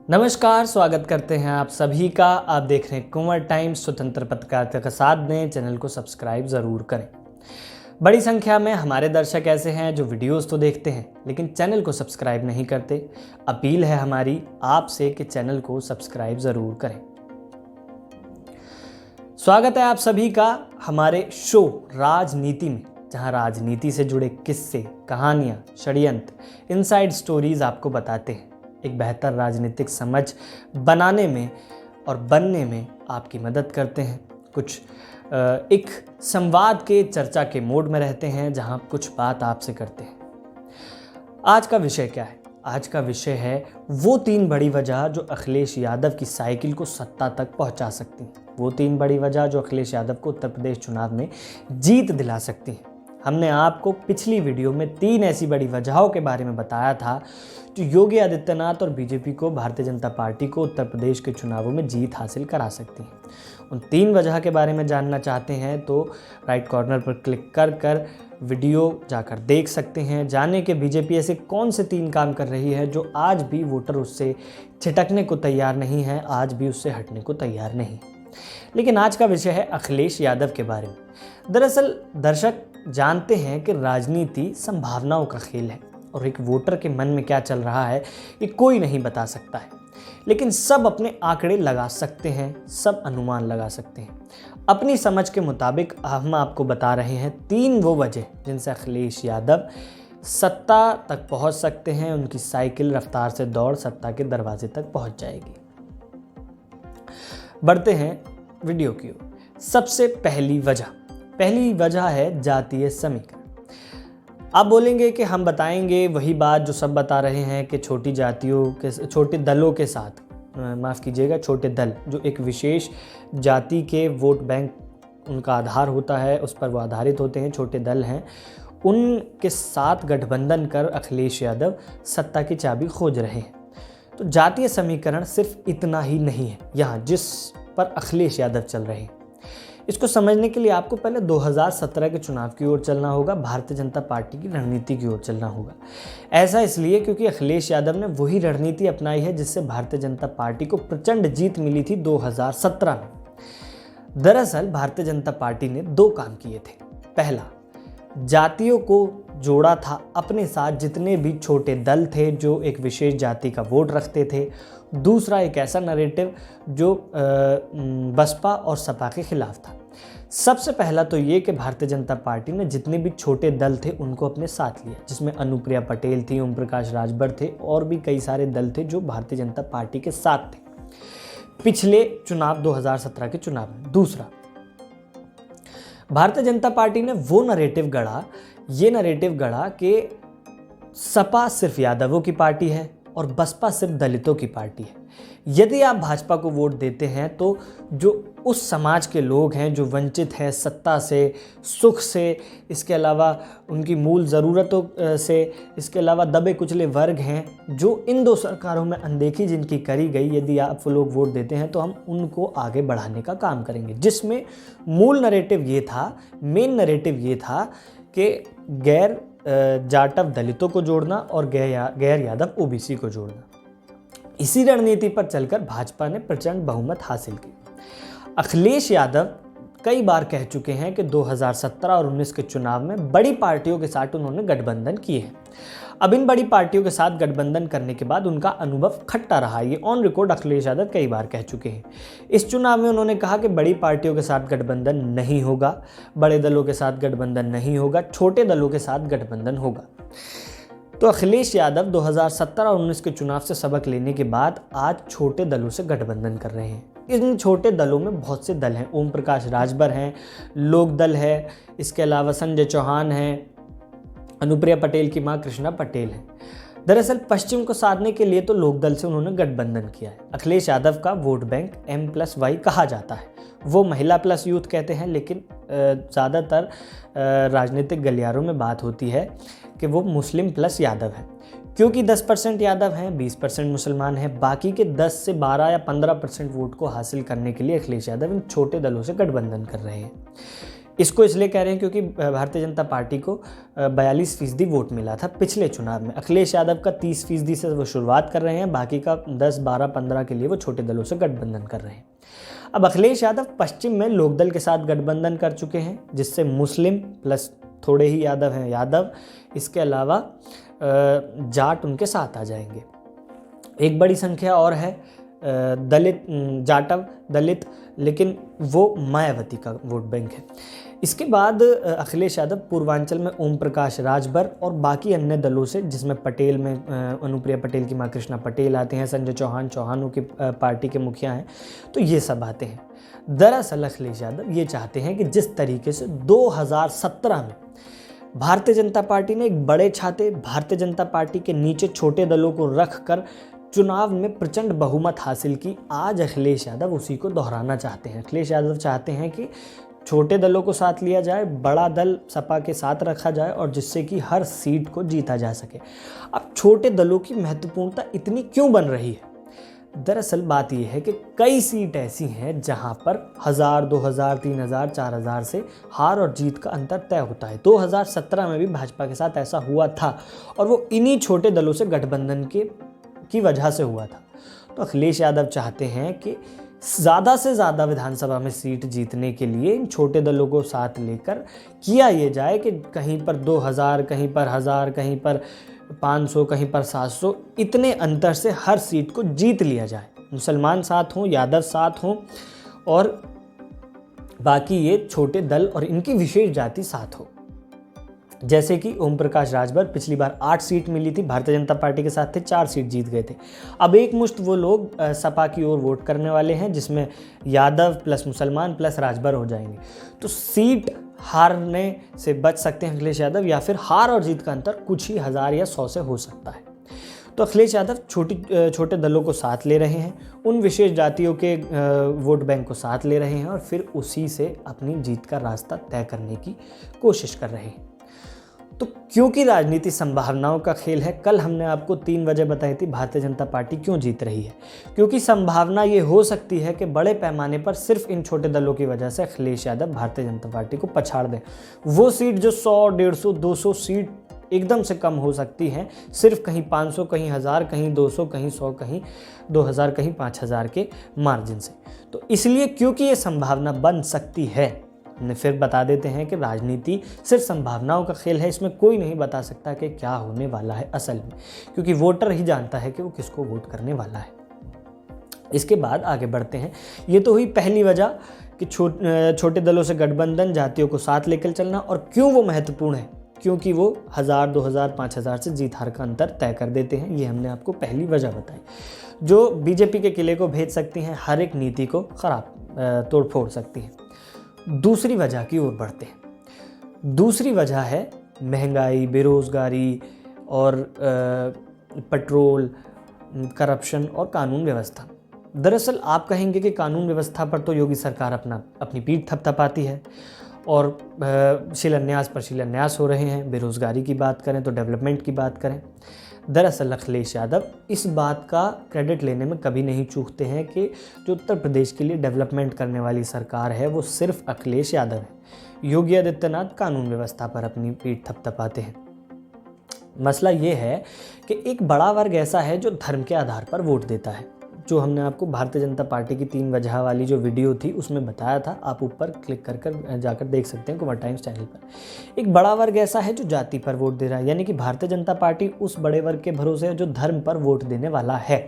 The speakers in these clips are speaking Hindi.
नमस्कार, स्वागत करते हैं आप सभी का। आप देख रहे हैं कुंवर टाइम्स, स्वतंत्र पत्रकारिता का साथ दें। चैनल को सब्सक्राइब ज़रूर करें। बड़ी संख्या में हमारे दर्शक ऐसे हैं जो वीडियोस तो देखते हैं लेकिन चैनल को सब्सक्राइब नहीं करते। अपील है हमारी आपसे कि चैनल को सब्सक्राइब ज़रूर करें। स्वागत है आप सभी का हमारे शो राजनीति में, जहां राजनीति से जुड़े किस्से, कहानियां, षड्यंत्र, इनसाइड स्टोरीज आपको बताते हैं। एक बेहतर राजनीतिक समझ बनाने में और बनने में आपकी मदद करते हैं। कुछ एक संवाद के चर्चा के मोड में रहते हैं जहां कुछ बात आपसे करते हैं। आज का विषय क्या है? आज का विषय है वो 3 बड़ी वजह जो अखिलेश यादव की साइकिल को सत्ता तक पहुंचा सकती हैं। वो 3 बड़ी वजह जो अखिलेश यादव को उत्तर प्रदेश चुनाव में जीत दिला सकती हैं। हमने आपको पिछली वीडियो में 3 ऐसी बड़ी वजहों के बारे में बताया था जो योगी आदित्यनाथ और बीजेपी को, भारतीय जनता पार्टी को उत्तर प्रदेश के चुनावों में जीत हासिल करा सकती हैं। उन 3 वजह के बारे में जानना चाहते हैं तो राइट कॉर्नर पर क्लिक कर वीडियो जाकर देख सकते हैं। जाने के बीजेपी ऐसे कौन से 3 काम कर रही है जो आज भी वोटर उससे छिटकने को तैयार नहीं है, आज भी उससे हटने को तैयार नहीं। लेकिन आज का विषय है अखिलेश यादव के बारे में। दरअसल दर्शक जानते हैं कि राजनीति संभावनाओं का खेल है और एक वोटर के मन में क्या चल रहा है ये कोई नहीं बता सकता है, लेकिन सब अपने आंकड़े लगा सकते हैं, सब अनुमान लगा सकते हैं। अपनी समझ के मुताबिक हम आपको बता रहे हैं 3 वो वजह जिनसे अखिलेश यादव सत्ता तक पहुंच सकते हैं। उनकी साइकिल रफ्तार से दौड़ सत्ता के दरवाजे तक पहुंच जाएगी। बढ़ते हैं वीडियो की ओर। सबसे पहली वजह है जातीय समीकरण। आप बोलेंगे कि हम बताएंगे वही बात जो सब बता रहे हैं कि छोटे दलों के साथ, माफ़ कीजिएगा, छोटे दल जो एक विशेष जाति के वोट बैंक उनका आधार होता है, उस पर वो आधारित होते हैं, छोटे दल हैं, उनके साथ गठबंधन कर अखिलेश यादव सत्ता की चाबी खोज रहे हैं। तो जातीय समीकरण सिर्फ इतना ही नहीं है यहाँ जिस पर अखिलेश यादव चल रहे हैं। इसको समझने के लिए आपको पहले 2017 के चुनाव की ओर चलना होगा, भारतीय जनता पार्टी की रणनीति की ओर चलना होगा। ऐसा इसलिए क्योंकि अखिलेश यादव ने वही रणनीति अपनाई है जिससे भारतीय जनता पार्टी को प्रचंड जीत मिली थी 2017 में। दरअसल भारतीय जनता पार्टी ने 2 काम किए थे। पहला, जातियों को जोड़ा था अपने साथ, जितने भी छोटे दल थे जो एक विशेष जाति का वोट रखते थे। दूसरा, एक ऐसा नैरेटिव जो बसपा और सपा के खिलाफ था। सबसे पहला तो ये कि भारतीय जनता पार्टी ने जितने भी छोटे दल थे उनको अपने साथ लिया, जिसमें अनुप्रिया पटेल थी, ओम प्रकाश राजभर थे और भी कई सारे दल थे जो भारतीय जनता पार्टी के साथ थे पिछले चुनाव 2017 के चुनाव में। दूसरा, भारतीय जनता पार्टी ने वो नैरेटिव गढ़ा कि सपा सिर्फ यादवों की पार्टी है और बसपा सिर्फ दलितों की पार्टी है। यदि आप भाजपा को वोट देते हैं तो जो उस समाज के लोग हैं जो वंचित हैं सत्ता से, सुख से, इसके अलावा उनकी मूल ज़रूरतों से, इसके अलावा दबे कुचले वर्ग हैं जो इन 2 सरकारों में अनदेखी जिनकी करी गई, यदि आप वो लोग वोट देते हैं तो हम उनको आगे बढ़ाने का काम करेंगे। जिसमें मूल नैरेटिव ये था, मेन नैरेटिव ये था कि गैर जाटव दलितों को जोड़ना और गैर यादव ओबीसी को जोड़ना। इसी रणनीति पर चलकर भाजपा ने प्रचंड बहुमत हासिल की। अखिलेश यादव कई बार कह चुके हैं कि 2017 और 19 के चुनाव में बड़ी पार्टियों के साथ उन्होंने गठबंधन किए हैं। अब इन बड़ी पार्टियों के साथ गठबंधन करने के बाद उनका अनुभव खट्टा रहा। ये ऑन रिकॉर्ड अखिलेश यादव कई बार कह चुके हैं। इस चुनाव में उन्होंने कहा कि बड़ी पार्टियों के साथ गठबंधन नहीं होगा, बड़े दलों के साथ गठबंधन नहीं होगा, छोटे दलों के साथ गठबंधन होगा। तो अखिलेश यादव 2017 और 19 के चुनाव से सबक लेने के बाद आज छोटे दलों से गठबंधन कर रहे हैं। इन छोटे दलों में बहुत से दल हैं। ओम प्रकाश राजभर हैं, लोक दल है, इसके अलावा संजय चौहान हैं, अनुप्रिया पटेल की मां कृष्णा पटेल हैं। दरअसल पश्चिम को साधने के लिए तो लोकदल से उन्होंने गठबंधन किया है। अखिलेश यादव का वोट बैंक M+Y कहा जाता है। वो महिला प्लस यूथ कहते हैं, लेकिन ज़्यादातर राजनीतिक गलियारों में बात होती है कि वो मुस्लिम प्लस यादव है, क्योंकि 10% यादव हैं, 20% मुसलमान हैं। बाकी के 10 से 12 या 15% वोट को हासिल करने के लिए अखिलेश यादव इन छोटे दलों से गठबंधन कर रहे हैं। इसको इसलिए कह रहे हैं क्योंकि भारतीय जनता पार्टी को 42% वोट मिला था पिछले चुनाव में। अखिलेश यादव का 30% से वो शुरुआत कर रहे हैं, बाकी का 10, 12, 15 के लिए वो छोटे दलों से गठबंधन कर रहे हैं। अब अखिलेश यादव पश्चिम में लोकदल के साथ गठबंधन कर चुके हैं, जिससे मुस्लिम प्लस थोड़े ही यादव हैं यादव, इसके अलावा जाट उनके साथ आ जाएंगे। एक बड़ी संख्या और है दलित, जाटव दलित, लेकिन वो मायावती का वोट बैंक है। इसके बाद अखिलेश यादव पूर्वांचल में ओम प्रकाश राजभर और बाकी अन्य दलों से, जिसमें पटेल में अनुप्रिया पटेल की माँ कृष्णा पटेल आते हैं, संजय चौहान चौहानों की पार्टी के मुखिया हैं, तो ये सब आते हैं। दरअसल अखिलेश यादव ये चाहते हैं कि जिस तरीके से 2017 में भारतीय जनता पार्टी ने एक बड़े छाते भारतीय जनता पार्टी के नीचे छोटे दलों को रख कर चुनाव में प्रचंड बहुमत हासिल की, आज अखिलेश यादव उसी को दोहराना चाहते हैं। अखिलेश यादव चाहते हैं कि छोटे दलों को साथ लिया जाए, बड़ा दल सपा के साथ रखा जाए और जिससे कि हर सीट को जीता जा सके। अब छोटे दलों की महत्वपूर्णता इतनी क्यों बन रही है? दरअसल बात यह है कि कई सीट ऐसी हैं जहां पर 1000, 2000, 3000, 4000 से हार और जीत का अंतर तय होता है। 2017 में भी भाजपा के साथ ऐसा हुआ था और वो इन्हीं छोटे दलों से गठबंधन की वजह से हुआ था। तो अखिलेश यादव चाहते हैं कि ज़्यादा से ज़्यादा विधानसभा में सीट जीतने के लिए इन छोटे दलों को साथ लेकर किया ये जाए कि कहीं पर 2000, कहीं पर 1000, कहीं पर 500, कहीं पर 700, इतने अंतर से हर सीट को जीत लिया जाए। मुसलमान साथ हों, यादव साथ हों और बाकी ये छोटे दल और इनकी विशेष जाति साथ हो। जैसे कि ओम प्रकाश राजभर पिछली बार 8 सीट मिली थी, भारतीय जनता पार्टी के साथ थे, 4 सीट जीत गए थे। अब एक मुश्त वो लोग सपा की ओर वोट करने वाले हैं, जिसमें यादव प्लस मुसलमान प्लस राजभर हो जाएंगे। तो सीट हारने से बच सकते हैं अखिलेश यादव, या फिर हार और जीत का अंतर कुछ ही 1000 या 100 से हो सकता है। तो अखिलेश यादव छोटे दलों को साथ ले रहे हैं, उन विशेष जातियों के वोट बैंक को साथ ले रहे हैं और फिर उसी से अपनी जीत का रास्ता तय करने की कोशिश कर रहे हैं। तो क्योंकि राजनीति संभावनाओं का खेल है, कल हमने आपको 3 वजह बताई थी भारतीय जनता पार्टी क्यों जीत रही है। क्योंकि संभावना ये हो सकती है कि बड़े पैमाने पर सिर्फ इन छोटे दलों की वजह से अखिलेश यादव भारतीय जनता पार्टी को पछाड़ दें। वो सीट जो 100, 150, 200 सीट एकदम से कम हो सकती हैं, सिर्फ कहीं 500, कहीं 1000, कहीं 200, कहीं 100, कहीं 2000, कहीं 5000 के मार्जिन से। तो इसलिए क्योंकि ये संभावना बन सकती है, फिर बता देते हैं कि राजनीति सिर्फ संभावनाओं का खेल है, इसमें कोई नहीं बता सकता कि क्या होने वाला है असल में, क्योंकि वोटर ही जानता है कि वो किसको वोट करने वाला है। इसके बाद आगे बढ़ते हैं। ये तो हुई पहली वजह कि छोटे दलों से गठबंधन, जातियों को साथ लेकर चलना, और क्यों वो महत्वपूर्ण है, क्योंकि वो 1000, 2000, 5000 से जीत हार का अंतर तय कर देते हैं। ये हमने आपको पहली वजह बताई, जो बीजेपी के किले को भेज सकती हैं, हर एक नीति को खराब तोड़ फोड़ सकती हैं। दूसरी वजह की ओर बढ़ते हैं। दूसरी वजह है महंगाई, बेरोजगारी और पेट्रोल, करप्शन और कानून व्यवस्था। दरअसल आप कहेंगे कि कानून व्यवस्था पर तो योगी सरकार अपनी पीठ थपथपाती है और शिलान्यास पर शिलान्यास हो रहे हैं। बेरोजगारी की बात करें तो डेवलपमेंट की बात करें। दरअसल अखिलेश यादव इस बात का क्रेडिट लेने में कभी नहीं चूकते हैं कि जो उत्तर प्रदेश के लिए डेवलपमेंट करने वाली सरकार है वो सिर्फ अखिलेश यादव है। योगी आदित्यनाथ कानून व्यवस्था पर अपनी पीठ थपथपाते हैं। मसला ये है कि एक बड़ा वर्ग ऐसा है जो धर्म के आधार पर वोट देता है, जो हमने आपको भारतीय जनता पार्टी की 3 वजह वाली जो वीडियो थी उसमें बताया था। आप ऊपर क्लिक कर जाकर देख सकते हैं कुमार टाइम्स चैनल पर। एक बड़ा वर्ग ऐसा है जो जाति पर वोट दे रहा है, यानी कि भारतीय जनता पार्टी उस बड़े वर्ग के भरोसे है जो धर्म पर वोट देने वाला है।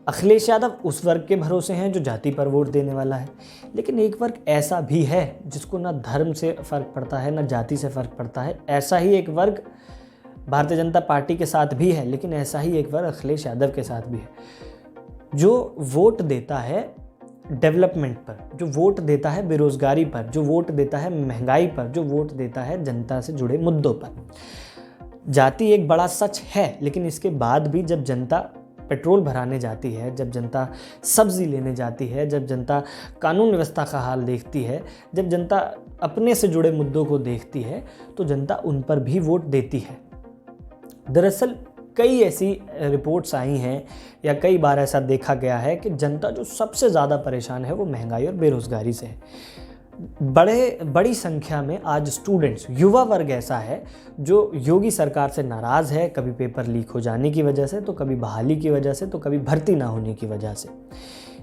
अखिलेश यादव उस वर्ग के भरोसे हैं जो जाति पर वोट देने वाला है। लेकिन एक वर्ग ऐसा भी है जिसको ना धर्म से फ़र्क पड़ता है ना जाति से फ़र्क पड़ता है। ऐसा ही एक वर्ग भारतीय जनता पार्टी के साथ भी है, लेकिन ऐसा ही एक वर्ग अखिलेश यादव के साथ भी है, जो वोट देता है डेवलपमेंट पर, जो वोट देता है बेरोजगारी पर, जो वोट देता है महंगाई पर, जो वोट देता है जनता से जुड़े मुद्दों पर। जाति एक बड़ा सच है, लेकिन इसके बाद भी जब जनता पेट्रोल भराने जाती है, जब जनता सब्जी लेने जाती है, जब जनता कानून व्यवस्था का हाल देखती है, जब जनता अपने से जुड़े मुद्दों को देखती है, तो जनता उन पर भी वोट देती है। दरअसल कई ऐसी रिपोर्ट्स आई हैं या कई बार ऐसा देखा गया है कि जनता जो सबसे ज़्यादा परेशान है वो महंगाई और बेरोज़गारी से है। बड़ी संख्या में आज स्टूडेंट्स, युवा वर्ग ऐसा है जो योगी सरकार से नाराज़ है, कभी पेपर लीक हो जाने की वजह से, तो कभी बहाली की वजह से, तो कभी भर्ती ना होने की वजह से।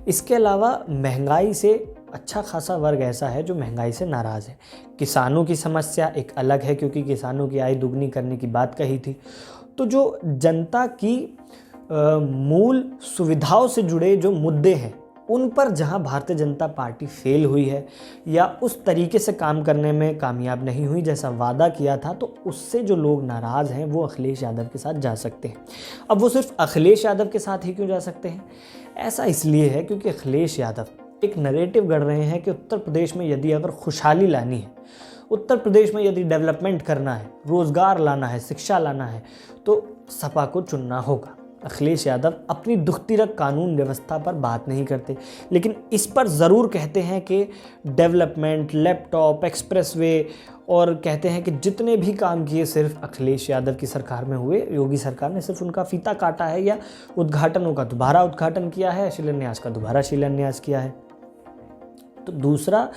इसके अलावा महंगाई से अच्छा खासा वर्ग ऐसा है जो महंगाई से नाराज़ है। किसानों की समस्या एक अलग है, क्योंकि किसानों की आय दुगनी करने की बात कही थी। तो जो जनता की मूल सुविधाओं से जुड़े जो मुद्दे हैं, उन पर जहां भारतीय जनता पार्टी फेल हुई है या उस तरीके से काम करने में कामयाब नहीं हुई जैसा वादा किया था, तो उससे जो लोग नाराज़ हैं वो अखिलेश यादव के साथ जा सकते हैं। अब वो सिर्फ अखिलेश यादव के साथ ही क्यों जा सकते हैं? ऐसा इसलिए है क्योंकि अखिलेश यादव एक नैरेटिव गढ़ रहे हैं कि उत्तर प्रदेश में यदि अगर खुशहाली लानी है, उत्तर प्रदेश में यदि डेवलपमेंट करना है, रोज़गार लाना है, शिक्षा लाना है, तो सपा को चुनना होगा। अखिलेश यादव अपनी दुखती रख कानून व्यवस्था पर बात नहीं करते, लेकिन इस पर ज़रूर कहते हैं कि डेवलपमेंट, लैपटॉप, एक्सप्रेसवे, और कहते हैं कि जितने भी काम किए सिर्फ अखिलेश यादव की सरकार में हुए, योगी सरकार ने सिर्फ उनका फीता काटा है या उद्घाटनों का दोबारा उद्घाटन किया है, शिलान्यास का दोबारा शिलान्यास किया है। तो दूसरा,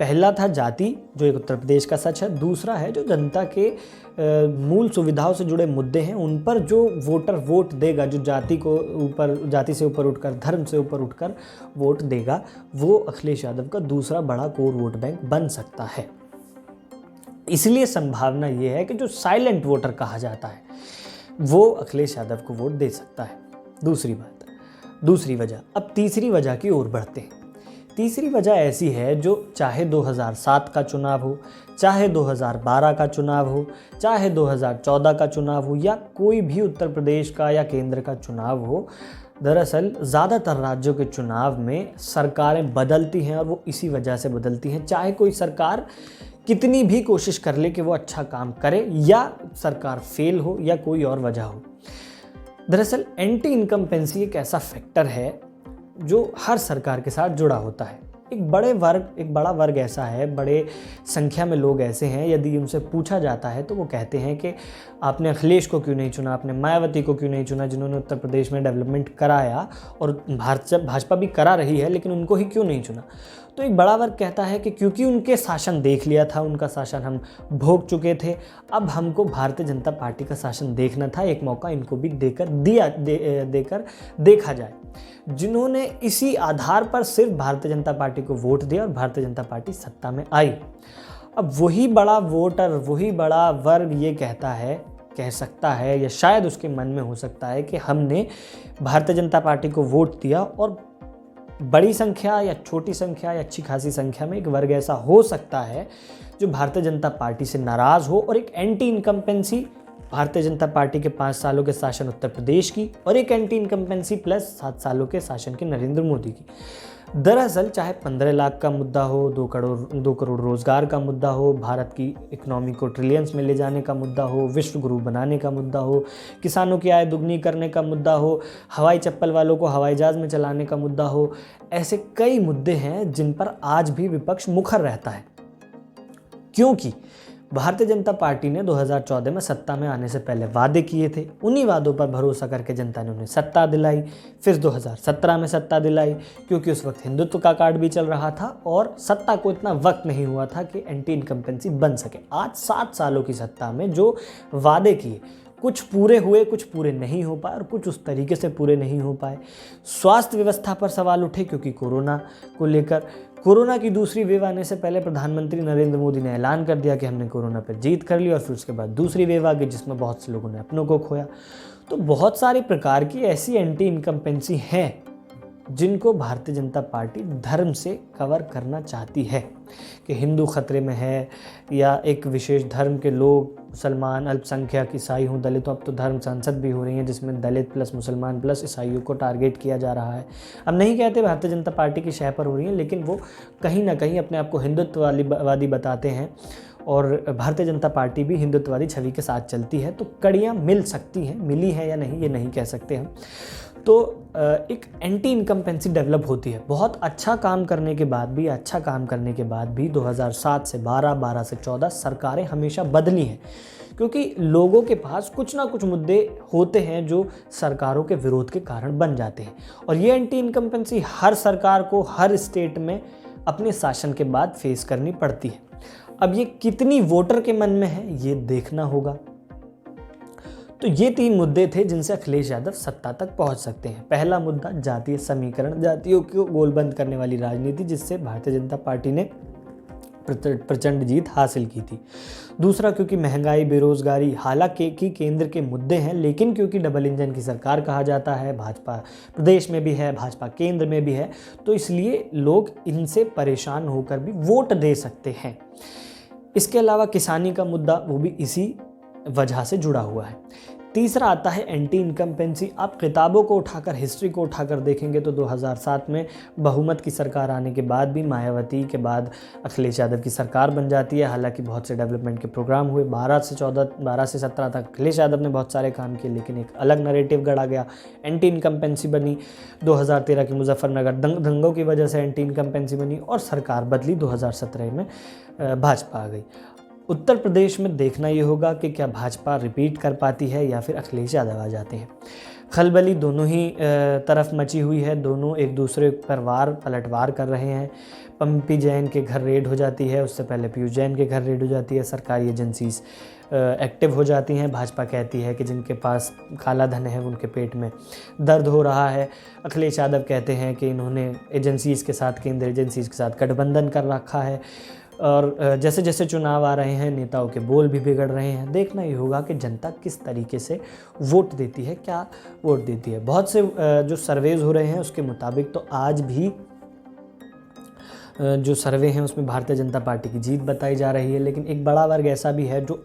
पहला था जाति, जो एक उत्तर प्रदेश का सच है। दूसरा है जो जनता के मूल सुविधाओं से जुड़े मुद्दे हैं, उन पर जो वोटर वोट देगा, जो जाति से ऊपर उठकर, धर्म से ऊपर उठकर वोट देगा, वो अखिलेश यादव का दूसरा बड़ा कोर वोट बैंक बन सकता है। इसलिए संभावना ये है कि जो साइलेंट वोटर कहा जाता है वो अखिलेश यादव को वोट दे सकता है। दूसरी वजह। अब तीसरी वजह की ओर बढ़ते हैं। तीसरी वजह ऐसी है जो चाहे 2007 का चुनाव हो, चाहे 2012 का चुनाव हो, चाहे 2014 का चुनाव हो, या कोई भी उत्तर प्रदेश का या केंद्र का चुनाव हो, दरअसल ज़्यादातर राज्यों के चुनाव में सरकारें बदलती हैं, और वो इसी वजह से बदलती हैं। चाहे कोई सरकार कितनी भी कोशिश कर ले कि वो अच्छा काम करे, या सरकार फेल हो, या कोई और वजह हो। दरअसल एंटी इनकम्पेंसी एक ऐसा फैक्टर है जो हर सरकार के साथ जुड़ा होता है। एक बड़ा वर्ग ऐसा है, बड़े संख्या में लोग ऐसे हैं, यदि उनसे पूछा जाता है तो वो कहते हैं कि आपने अखिलेश को क्यों नहीं चुना, आपने मायावती को क्यों नहीं चुना, जिन्होंने उत्तर प्रदेश में डेवलपमेंट कराया, और भाजपा भी करा रही है, लेकिन उनको ही क्यों नहीं चुना। तो एक बड़ा वर्ग कहता है कि क्योंकि उनके शासन देख लिया था, उनका शासन हम भोग चुके थे, अब हमको भारतीय जनता पार्टी का शासन देखना था, एक मौका इनको भी देकर देखा जाए। जिन्होंने इसी आधार पर सिर्फ भारतीय जनता पार्टी को वोट दिया और भारतीय जनता पार्टी सत्ता में आई। अब वही बड़ा वोटर, वही बड़ा वर्ग ये कह सकता है, या शायद उसके मन में हो सकता है कि हमने भारतीय जनता पार्टी को वोट दिया, और बड़ी संख्या या छोटी संख्या या अच्छी खासी संख्या में एक वर्ग ऐसा हो सकता है जो भारतीय जनता पार्टी से नाराज़ हो, और एक anti incumbency Bharatiya Janata party के 5 सालों के शासन उत्तर प्रदेश की, और एक एंटी इनकम्पेंसी प्लस 7 सालों के शासन के नरेंद्र मोदी की। दरअसल चाहे 15 लाख का मुद्दा हो, 2 करोड़ रोजगार का मुद्दा हो, भारत की इकोनॉमी को ट्रिलियंस में ले जाने का मुद्दा हो, विश्व गुरु बनाने का मुद्दा हो, किसानों की आय दुगनी करने का मुद्दा हो, हवाई चप्पल वालों को हवाई जहाज में चलाने का मुद्दा हो, ऐसे कई मुद्दे हैं जिन पर आज भी विपक्ष मुखर रहता है। क्योंकि भारतीय जनता पार्टी ने 2014 में सत्ता में आने से पहले वादे किए थे, उन्हीं वादों पर भरोसा करके जनता ने उन्हें सत्ता दिलाई। फिर 2017 में सत्ता दिलाई, क्योंकि उस वक्त हिंदुत्व का कार्ड भी चल रहा था और सत्ता को इतना वक्त नहीं हुआ था कि एंटी इनकम्पेंसी बन सके। आज 7 सालों की सत्ता में जो वादे किए, कुछ पूरे हुए, कुछ पूरे नहीं हो पाए, और कुछ उस तरीके से पूरे नहीं हो पाए। स्वास्थ्य व्यवस्था पर सवाल उठे, क्योंकि कोरोना की दूसरी वेव आने से पहले प्रधानमंत्री नरेंद्र मोदी ने ऐलान कर दिया कि हमने कोरोना पर जीत कर ली, और फिर उसके बाद दूसरी वेव आ गई जिसमें बहुत से लोगों ने अपनों को खोया। तो बहुत सारी प्रकार की ऐसी एंटी इनकम्पेंसी हैं जिनको भारतीय जनता पार्टी धर्म से कवर करना चाहती है, कि हिंदू खतरे में है, या एक विशेष धर्म के लोग, मुसलमान, अल्पसंख्यक, ईसाई हों, दलित हों। अब तो धर्म संसद भी हो रही है जिसमें दलित प्लस मुसलमान प्लस ईसाइयों को टारगेट किया जा रहा है। अब नहीं कहते भारतीय जनता पार्टी की शह पर हो रही है, लेकिन वो कहीं ना कहीं अपने आप को हिंदुत्ववादी बताते हैं, और भारतीय जनता पार्टी भी हिंदुत्ववादी छवि के साथ चलती है। तो कड़ियाँ मिल सकती हैं, मिली है या नहीं ये नहीं कह सकते हम। तो एक एंटी इनकम्पेंसी डेवलप होती है। बहुत अच्छा काम करने के बाद भी 2007 से 12, 12 से 14 सरकारें हमेशा बदली हैं, क्योंकि लोगों के पास कुछ ना कुछ मुद्दे होते हैं जो सरकारों के विरोध के कारण बन जाते हैं। और ये एंटी इनकम्पेंसी हर सरकार को हर स्टेट में अपने शासन के बाद फेस करनी पड़ती है। अब ये कितनी वोटर के मन में है ये देखना होगा। तो ये 3 मुद्दे थे जिनसे अखिलेश यादव सत्ता तक पहुंच सकते हैं। पहला मुद्दा जातीय समीकरण, जातियों को गोलबंद करने वाली राजनीति, जिससे भारतीय जनता पार्टी ने प्रचंड जीत हासिल की थी। दूसरा, क्योंकि महंगाई, बेरोजगारी हालांकि केंद्र के मुद्दे हैं, लेकिन क्योंकि डबल इंजन की सरकार कहा जाता है, भाजपा प्रदेश में भी है, भाजपा केंद्र में भी है, तो इसलिए लोग इनसे परेशान होकर भी वोट दे सकते हैं। इसके अलावा किसानी का मुद्दा, वो भी इसी वजह से जुड़ा हुआ है। तीसरा आता है एंटी इनकम्पेंसी। आप किताबों को उठाकर, हिस्ट्री को उठाकर देखेंगे तो 2007 में बहुमत की सरकार आने के बाद भी मायावती के बाद अखिलेश यादव की सरकार बन जाती है। हालांकि बहुत से डेवलपमेंट के प्रोग्राम हुए, 12 से 17 तक अखिलेश यादव ने बहुत सारे काम किए, लेकिन एक अलग नैरेटिव गढ़ा गया, एंटी इनकम्पेंसी बनी। 2013 की मुजफ्फरनगर दंगों की वजह से एंटी इनकम्पेंसी बनी और सरकार बदली, 2017 में भाजपा आ गई। उत्तर प्रदेश में देखना ये होगा कि क्या भाजपा रिपीट कर पाती है या फिर अखिलेश यादव आ जाते हैं। खलबली दोनों ही तरफ मची हुई है, दोनों एक दूसरे पर पलटवार कर रहे हैं। पंपी जैन के घर रेड हो जाती है, उससे पहले पीयूष जैन के घर रेड हो जाती है, सरकारी एजेंसीज एक्टिव हो जाती हैं। भाजपा कहती है कि जिनके पास काला धन है उनके पेट में दर्द हो रहा है। अखिलेश यादव कहते हैं कि इन्होंने एजेंसीज़ के साथ, केंद्रीय एजेंसीज़ के साथ गठबंधन कर रखा है। और जैसे जैसे चुनाव आ रहे हैं, नेताओं के बोल भी बिगड़ रहे हैं। देखना ही होगा कि जनता किस तरीके से वोट देती है, क्या वोट देती है। बहुत से जो सर्वेज हो रहे हैं उसके मुताबिक तो आज भी जो सर्वे हैं उसमें भारतीय जनता पार्टी की जीत बताई जा रही है, लेकिन एक बड़ा वर्ग ऐसा भी है जो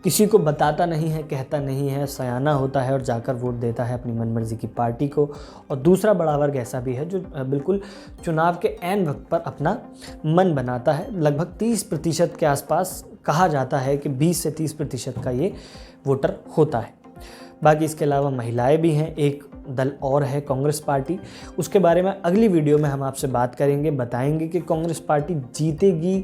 किसी को बताता नहीं है, कहता नहीं है, सयाना होता है और जाकर वोट देता है अपनी मनमर्जी की पार्टी को। और दूसरा बड़ा वर्ग ऐसा भी है जो बिल्कुल चुनाव के ऐन वक्त पर अपना मन बनाता है। लगभग 30% के आसपास कहा जाता है कि 20 से 30% का ये वोटर होता है। बाकी इसके अलावा महिलाएं भी हैं, एक दल और है कांग्रेस पार्टी, उसके बारे में अगली वीडियो में हम आपसे बात करेंगे, बताएंगे कि कांग्रेस पार्टी जीतेगी,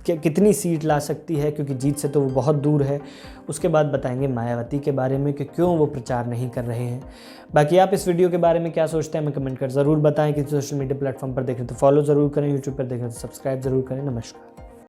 कितनी सीट ला सकती है, क्योंकि जीत से तो वो बहुत दूर है। उसके बाद बताएंगे मायावती के बारे में कि क्यों वो प्रचार नहीं कर रहे हैं। बाकी आप इस वीडियो के बारे में क्या सोचते हैं हमें कमेंट कर ज़रूर बताएं। कि सोशल मीडिया प्लेटफॉर्म पर देखें तो फॉलो ज़रूर करें, यूट्यूब पर देखें तो सब्सक्राइब ज़रूर करें। नमस्कार।